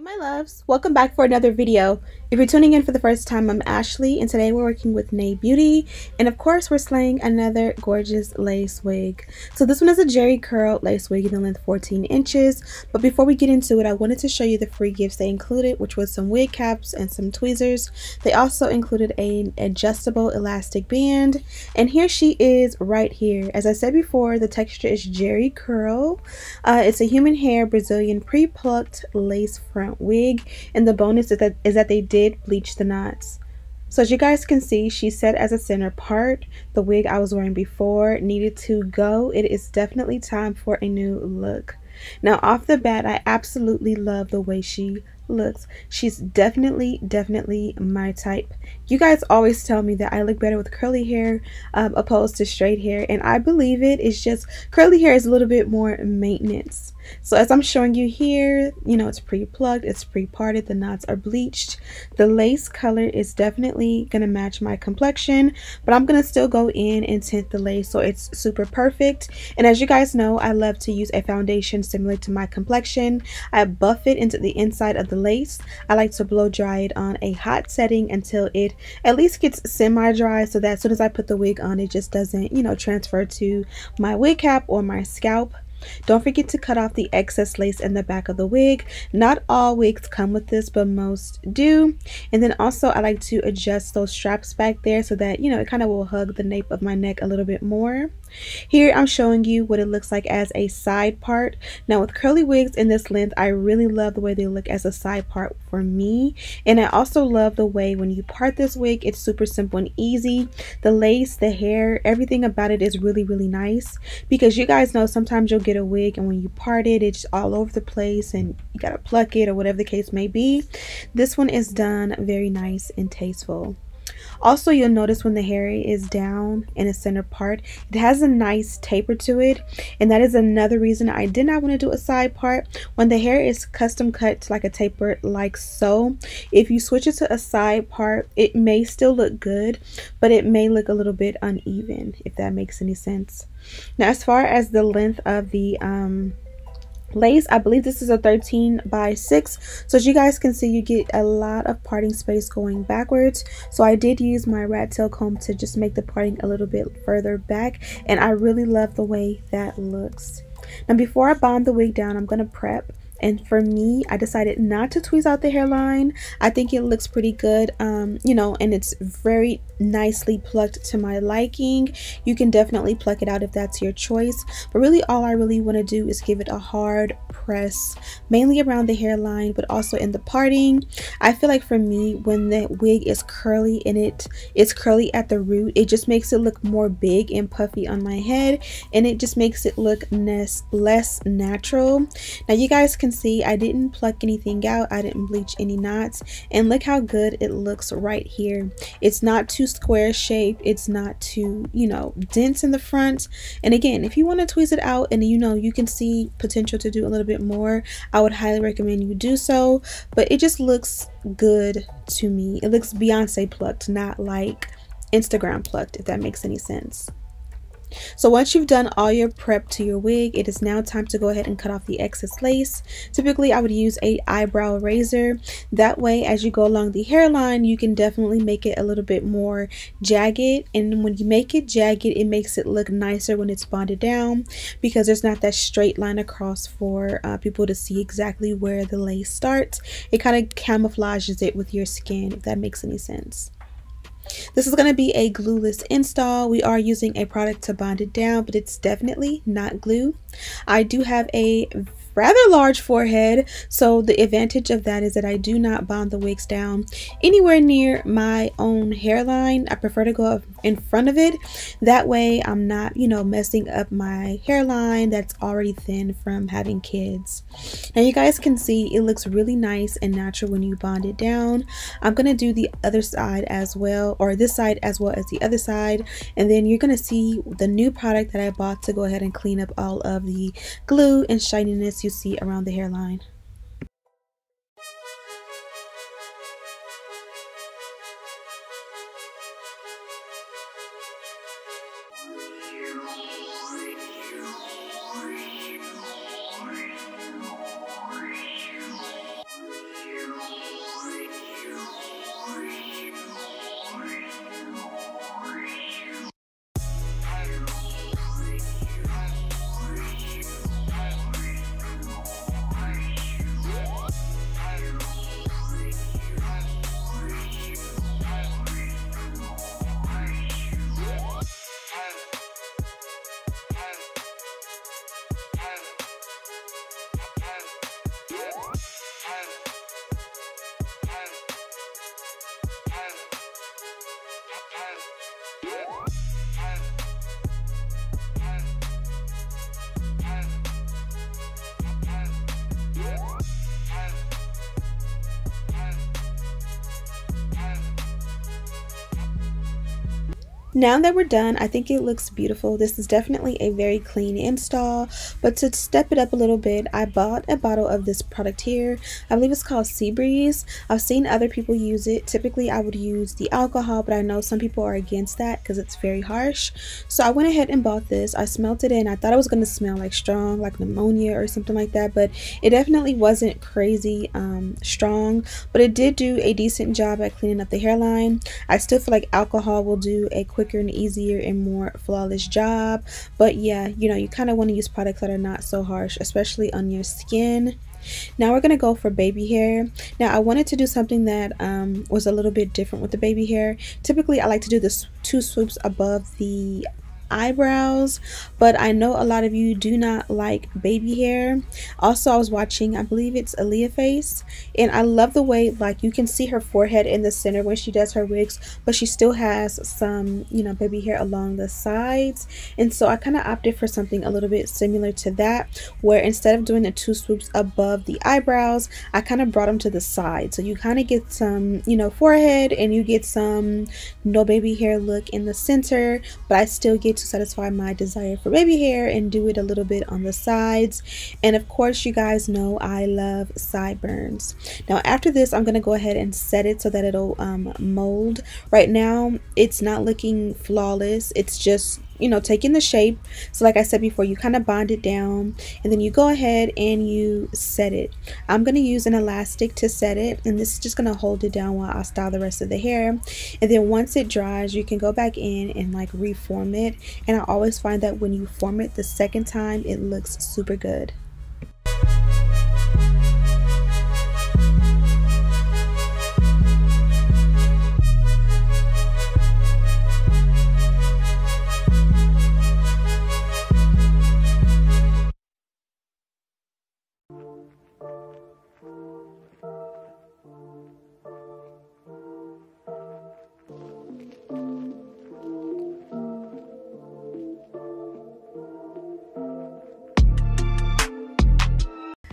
my loves, welcome back for another video. If you're tuning in for the first time, I'm Ashley, and today we're working with Nay Beauty, and of course we're slaying another gorgeous lace wig. So this one is a jerry curl lace wig in the length 14 inches, but before we get into it, I wanted to show you the free gifts they included, which was some wig caps and some tweezers. They also included an adjustable elastic band, and here she is right here. As I said before, the texture is jerry curl. It's a human hair Brazilian pre-plucked lace front wig, and the bonus is that they did bleach the knots. So as you guys can see, she set as a center part. The wig I was wearing before needed to go. It is definitely time for a new look. Now off the bat, I absolutely love the way she looks. She's definitely my type. You guys always tell me that I look better with curly hair opposed to straight hair, and I believe it. It's just curly hair is a little bit more maintenance. So as I'm showing you here, you know, it's pre-plucked, it's pre-parted, the knots are bleached. The lace color is definitely gonna match my complexion, but I'm gonna still go in and tint the lace so it's super perfect. And as you guys know, I love to use a foundation similar to my complexion. I buff it into the inside of the lace. I like to blow dry it on a hot setting until it at least gets semi-dry, so that as soon as I put the wig on, it just doesn't, you know, transfer to my wig cap or my scalp. Don't forget to cut off the excess lace in the back of the wig. Not all wigs come with this, but most do. And then also I like to adjust those straps back there so that, you know, it kind of will hug the nape of my neck a little bit more. Here I'm showing you what it looks like as a side part. Now with curly wigs in this length, I really love the way they look as a side part for me. And I also love the way when you part this wig, it's super simple and easy. The lace, the hair, everything about it is really nice, because you guys know sometimes you'll get a wig and when you part it, it's all over the place and you gotta pluck it or whatever the case may be. This one is done very nice and tasteful. Also, you'll notice when the hair is down in a center part, it has a nice taper to it, and that is another reason I did not want to do a side part. When the hair is custom cut to like a taper like so, if you switch it to a side part, it may still look good, but it may look a little bit uneven, if that makes any sense. Now as far as the length of the lace, I believe this is a 13 by 6, so as you guys can see, you get a lot of parting space going backwards. So I did use my rat tail comb to just make the parting a little bit further back, and I really love the way that looks. Now before I bond the wig down, I'm gonna prep. And for me, I decided not to tweeze out the hairline. I think it looks pretty good, you know, and it's very nicely plucked to my liking. You can definitely pluck it out if that's your choice, but really all I really want to do is give it a hard press, mainly around the hairline, but also in the parting. I feel like for me, when the wig is curly and it's curly at the root, it just makes it look more big and puffy on my head, and it just makes it look less natural. Now you guys can see I didn't pluck anything out, I didn't bleach any knots, and look how good it looks right here. It's not too square shaped, it's not too, you know, dense in the front. And again, if you want to tweeze it out and you know you can see potential to do a little bit more, I would highly recommend you do so, but it just looks good to me. It looks Beyonce plucked, not like Instagram plucked, if that makes any sense. So once you've done all your prep to your wig, it is now time to go ahead and cut off the excess lace. Typically I would use a eyebrow razor. That way as you go along the hairline, you can definitely make it a little bit more jagged, and when you make it jagged, it makes it look nicer when it's bonded down, because there's not that straight line across for people to see exactly where the lace starts. It kind of camouflages it with your skin, if that makes any sense. This is going to be a glueless install. We are using a product to bond it down, but it's definitely not glue. I do have a rather large forehead, so the advantage of that is that I do not bond the wigs down anywhere near my own hairline. I prefer to go up in front of it. That way I'm not, you know, messing up my hairline that's already thin from having kids. Now you guys can see it looks really nice and natural when you bond it down. I'm gonna do the other side as well, or this side as well as the other side, and then you're gonna see the new product that I bought to go ahead and clean up all of the glue and shininess you see around the hairline. Now that we're done, I think it looks beautiful. This is definitely a very clean install, but to step it up a little bit, I bought a bottle of this product here. I believe it's called Sea Breeze. I've seen other people use it. Typically, I would use the alcohol, but I know some people are against that because it's very harsh. So I went ahead and bought this. I smelled it in. I thought it was going to smell like strong, like pneumonia or something like that, but it definitely wasn't crazy strong, but it did do a decent job at cleaning up the hairline. I still feel like alcohol will do a quicker and easier and more flawless job, but yeah, you know, you kind of want to use products that are not so harsh, especially on your skin. Now we're gonna go for baby hair. Now I wanted to do something that was a little bit different with the baby hair. Typically I like to do this 2 swoops above the eyebrows, but I know a lot of you do not like baby hair. Also, I was watching, I believe it's Aaliyah Face, and I love the way, like, you can see her forehead in the center when she does her wigs, but she still has some, you know, baby hair along the sides. And so I kind of opted for something a little bit similar to that, where instead of doing the 2 swoops above the eyebrows, I kind of brought them to the side, so you kind of get some, you know, forehead, and you get some no baby hair look in the center, but I still get to satisfy my desire for baby hair and do it a little bit on the sides. And of course, you guys know I love sideburns. Now after this, I'm gonna go ahead and set it so that it'll mold. Right now it's not looking flawless, it's just, you know, taking the shape. So like I said before, you kind of bond it down and then you go ahead and you set it. I'm going to use an elastic to set it, and this is just going to hold it down while I style the rest of the hair. And then once it dries, you can go back in and like reform it, and I always find that when you form it the second time, it looks super good.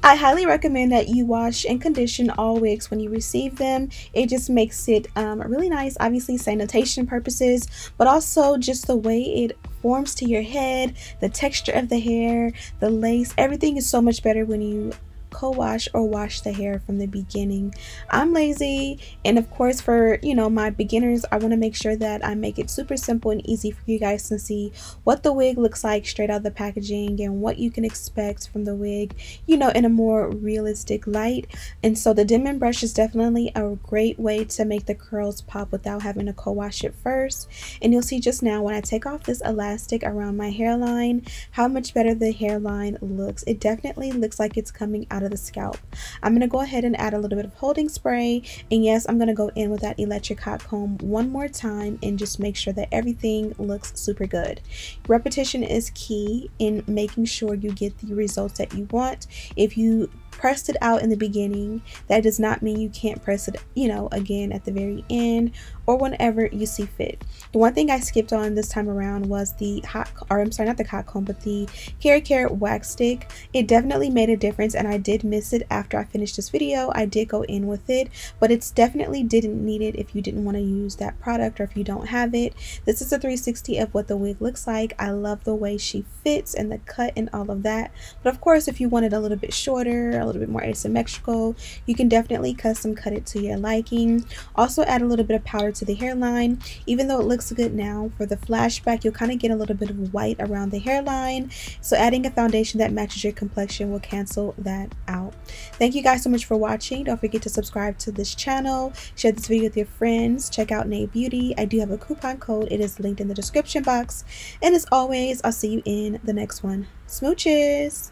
I highly recommend that you wash and condition all wigs when you receive them. It just makes it really nice, obviously sanitation purposes, but also just the way it forms to your head, the texture of the hair, the lace, everything is so much better when you co-wash or wash the hair from the beginning. I'm lazy, and of course for, you know, my beginners, I want to make sure that I make it super simple and easy for you guys to see what the wig looks like straight out of the packaging and what you can expect from the wig, you know, in a more realistic light. And so the Denman brush is definitely a great way to make the curls pop without having to co-wash it first. And you'll see just now when I take off this elastic around my hairline how much better the hairline looks. It definitely looks like it's coming out of the scalp. I'm going to go ahead and add a little bit of holding spray, and yes, I'm going to go in with that electric hot comb one more time and just make sure that everything looks super good. Repetition is key in making sure you get the results that you want. If you pressed it out in the beginning, that does not mean you can't press it, you know, again at the very end or whenever you see fit. The one thing I skipped on this time around was the not the hot comb, but the Care wax stick. It definitely made a difference, and I did miss it after I finished this video. I did go in with it, but it's definitely didn't need it if you didn't want to use that product or if you don't have it. This is a 360 of what the wig looks like. I love the way she fits and the cut and all of that, but of course if you want it a little bit shorter, a little bit more asymmetrical, you can definitely custom cut it to your liking. Also add a little bit of powder to the hairline. Even though it looks good now, for the flashback you'll kind of get a little bit of white around the hairline, so adding a foundation that matches your complexion will cancel that out. Thank you guys so much for watching. Don't forget to subscribe to this channel, share this video with your friends, check out Nay Beauty. I do have a coupon code, it is linked in the description box, and as always I'll see you in the next one. Smooches!